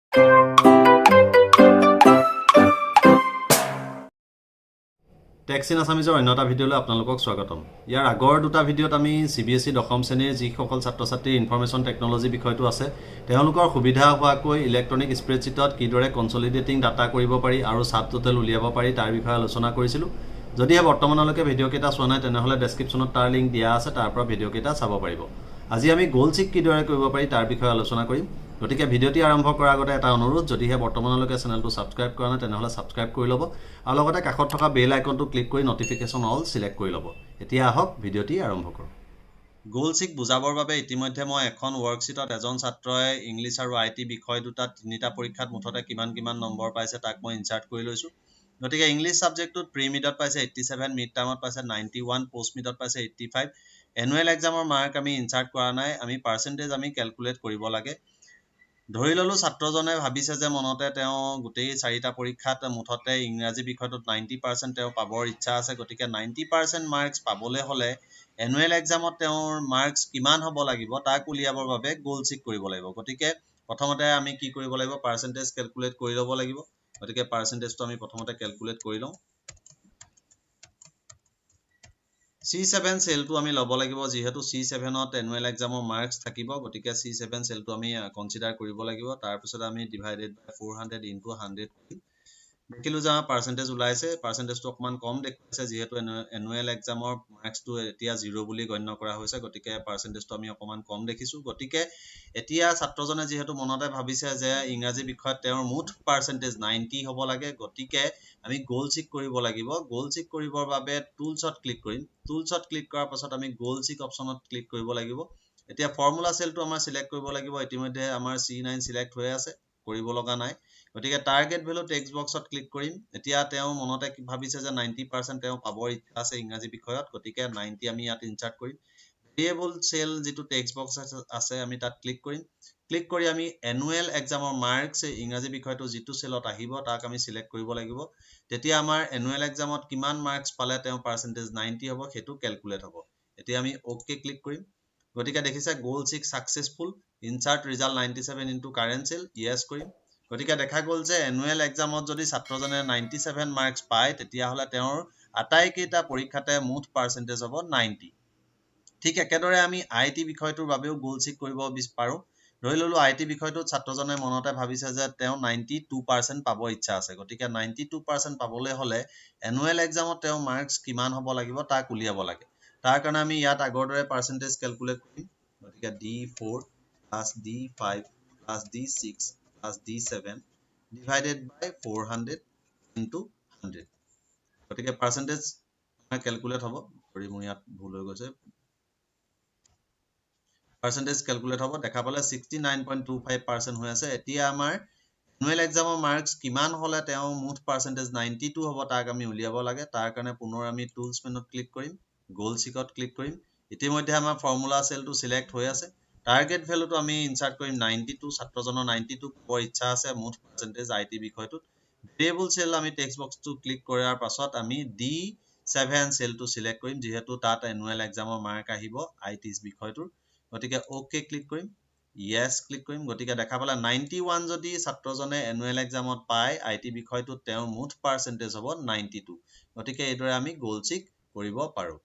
Tax in আছামিজৰ অন্য এটা ভিডিঅ'লৈ আপোনালোকক স্বাগতম। ইয়াৰ আগৰ দুটা ভিডিঅ'ত আমি CBSE দশম শ্ৰেণীৰ যিসকল ছাত্ৰ ছাত্ৰীৰ ইনফৰমেশ্যন টেকন'লজি বিষয়টো আছে তেওঁলোকৰ সুবিধা হোৱাকৈ ইলেক্ট্ৰনিক স্প্ৰেডশ্বীটত কিদৰে কনচলিডেটিং ডাটা কৰিব পাৰি আৰু ছাব টোটেল উলিয়াব পাৰি তাৰ বিষয়ে আলোচনা কৰিছিলোঁ। যদিহে বৰ্তমানলৈকে ভিডিঅ'কেইটা চোৱা নাই তেনেহ'লে ডেছক্ৰিপশ্যনত তাৰ লিংক দিয়া আছে, তাৰ পৰা ভিডিঅ'কেইটা চাব পাৰিব। আজি আমি গ'ল চিক কিদৰে কৰিব পাৰি তাৰ বিষয়ে আলোচনা কৰিম। গতিকে ভিডিঅ'টি আৰম্ভ কৰাৰ আগতে এটা অনুৰোধ, যদিহে বৰ্তমানলৈকে চেনেলটো ছাবস্ক্ৰাইব কৰা নাই তেনেহ'লে ছাবস্ক্ৰাইব কৰি ল'ব আৰু লগতে কাষত থকা বেল আইকনটো ক্লিক কৰি নটিফিকেশ্যন অল চিলেক্ট কৰি ল'ব। এতিয়া আহক ভিডিঅ'টি আৰম্ভ কৰোঁ। গ'ল চিক বুজাবৰ বাবে ইতিমধ্যে মই এখন ৱৰ্কশ্বিটত এজন ছাত্ৰই ইংলিছ আৰু IT বিষয় দুটাত তিনিটা পৰীক্ষাত মুঠতে কিমান নম্বৰ পাইছে তাক মই ইনচাৰ্ট কৰি লৈছোঁ। গতিকে ইংলিছ ছাবজেক্টটোত প্ৰি মিডত পাইছে 87, মিড টাৰ্মত পাইছে 91, পোষ্ট মিডত পাইছে 85। এনুৱেল এক্সামৰ মাৰ্ক আমি ইনচাৰ্ট কৰা নাই, আমি পাৰ্চেণ্টেজ আমি কেলকুলেট কৰিব লাগে। ধৰি ল'লোঁ ছাত্ৰজনে ভাবিছে যে মনতে তেওঁ গোটেই 4টা পৰীক্ষাত মুঠতে ইংৰাজী বিষয়টোত 90% তেওঁ পাবৰ ইচ্ছা আছে। গতিকে 90% মাৰ্কছ পাবলৈ হ'লে এনুৱেল এক্সামত তেওঁৰ মাৰ্কছ কিমান হ'ব লাগিব তাক উলিয়াবৰ বাবে গ'ল চিক কৰিব লাগিব। গতিকে প্ৰথমতে আমি কি কৰিব লাগিব, পাৰ্চেণ্টেজ কেলকুলেট কৰি ল'ব লাগিব। গতিকে পাৰ্চেণ্টেজটো আমি প্ৰথমতে কেলকুলেট কৰি লওঁ। C7 চেলটো আমি ল'ব লাগিব, যিহেতু C7ত এনুৱেল এক্সামৰ মাৰ্কছ থাকিব। গতিকে C7 চেলটো আমি কনচিডাৰ কৰিব লাগিব। তাৰপিছত আমি ডিভাইডেড বাই 400 ইনটু 100 কৰিম। দেখিলোঁ যে আমাৰ পাৰ্চেণ্টেজ ওলাইছে, পাৰ্চেণ্টেজটো অকণমান কম দেখুৱাইছে, যিহেতু এনুৱেল এক্সামৰ মাৰ্কছটো এতিয়া 0 বুলি গণ্য কৰা হৈছে। গতিকে পাৰ্চেণ্টেজটো আমি অকণমান কম দেখিছোঁ। গতিকে এতিয়া ছাত্ৰজনে যিহেতু মনতে ভাবিছে যে ইংৰাজী বিষয়ত তেওঁৰ মুঠ পাৰ্চেণ্টেজ 90 হ'ব লাগে। গতিকে আমি গ'ল চিক কৰিব লাগিব। গ'ল চিক কৰিবৰ বাবে টুলছত ক্লিক কৰিম। টুলছত ক্লিক কৰাৰ পাছত আমি গ'ল চিক অপশ্যনত ক্লিক কৰিব লাগিব। এতিয়া ফৰ্মুলা চেলটো আমাৰ চিলেক্ট কৰিব লাগিব। ইতিমধ্যে আমাৰ C9 চিলেক্ট হৈ আছে, কৰিব লগা নাই। গতিকে টাৰ্গেট ভেলু টেক্সট বক্সত ক্লিক কৰিম। এতিয়া তেওঁ মনতে ভাবিছে যে 90% তেওঁ পাবৰ ইচ্ছা আছে ইংৰাজী বিষয়ত। গতিকে 90 আমি ইয়াত ইনচাৰ্ট কৰিম। ভেৰিয়েবল চেল যিটো টেক্সট বক্স আছে আমি তাত ক্লিক কৰিম। ক্লিক কৰি আমি এনুৱেল এক্সামৰ মাৰ্কছ ইংৰাজী বিষয়টো যিটো চেলত আহিব তাক আমি চিলেক্ট কৰিব লাগিব। তেতিয়া আমাৰ এনুৱেল এক্সামত কিমান মাৰ্কছ পালে তেওঁ পাৰ্চেণ্টেজ 90 হ'ব সেইটো কেলকুলেট হ'ব। এতিয়া আমি অ'কে ক্লিক কৰিম। গতিকে দেখিছে গ'ল check successful, insert result 97 into current cell, yes কৰিম। গতিকে দেখা গ'ল যে এনুৱেল এক্সামত যদি ছাত্ৰজনে 97 মাৰ্কছ পায় তেতিয়াহ'লে তেওঁৰ আটাইকেইটা পৰীক্ষাতে মুঠ পাৰ্চেণ্টেজ হ'ব 90। ঠিক একেদৰে আমি IT বিষয়টোৰ বাবেও গ'ল চিক কৰিব পাৰোঁ। ধৰি ল'লোঁ IT বিষয়টোত ছাত্ৰজনে মনতে ভাবিছে যে তেওঁ 92% পাব ইচ্ছা আছে। গতিকে 92% পাবলৈ হ'লে এনুৱেল এক্সামত তেওঁ মাৰ্কছ কিমান হ'ব লাগিব তাক উলিয়াব লাগে। তাৰ কাৰণে আমি ইয়াত আগৰ দৰে পাৰ্চেণ্টেজ কেলকুলেট কৰিম। গতিকে D4 plus D5 plus D6 plus D7 divided by 400 into 100। গতিকে পাৰ্চেণ্টেজ কেলকুলেট হ'ব। মোৰ ইয়াত ভুল হৈ গৈছে। পাৰ্চেণ্টেজ কেলকুলেট হ'ব, দেখা পালে 69.25% হৈ আছে। এতিয়া আমাৰ এনুৱেল এক্সামৰ মাৰ্কছ কিমান হ'লে তেওঁ মুঠ পাৰ্চেণ্টেজ 92 হ'ব তাক আমি উলিয়াব লাগে। তাৰ কাৰণে পুনৰ আমি টুলছ মেনুত ক্লিক কৰিম, গ'ল চিকত ক্লিক কৰিম। ইতিমধ্যে আমাৰ ফৰ্মুলা চেলটো চিলেক্ট হৈ আছে। টাৰ্গেট ভেলুটো আমি ইনচাৰ্ট কৰিম 92, ছাত্ৰজনৰ 92 পাবৰ ইচ্ছা আছে মুঠ পাৰ্চেণ্টেজ IT বিষয়টোত। ভেৰিয়েবল চেল আমি টেক্সট বক্সটো ক্লিক কৰাৰ পাছত আমি D7 চেলটো চিলেক্ট কৰিম, যিহেতু তাত এনুৱেল এক্সামৰ মাৰ্ক আহিব IT বিষয়টোৰ। গতিকে অ'কে ক্লিক কৰিম, য়েছ ক্লিক কৰিম। গতিকে দেখা পালে 91 যদি ছাত্ৰজনে এনুৱেল এক্সামত পায় IT বিষয়টোত তেওঁৰ মুঠ পাৰ্চেণ্টেজ হ'ব 92। গতিকে এইদৰে আমি গ'ল চিক কৰিব পাৰোঁ।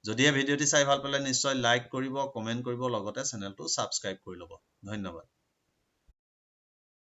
যদিহে ভিডিঅ'টি চাই ভাল পালে নিশ্চয় লাইক কৰিব, কমেণ্ট কৰিব, লগতে চেনেলটো ছাবস্ক্ৰাইব কৰি ল'ব। ধন্যবাদ।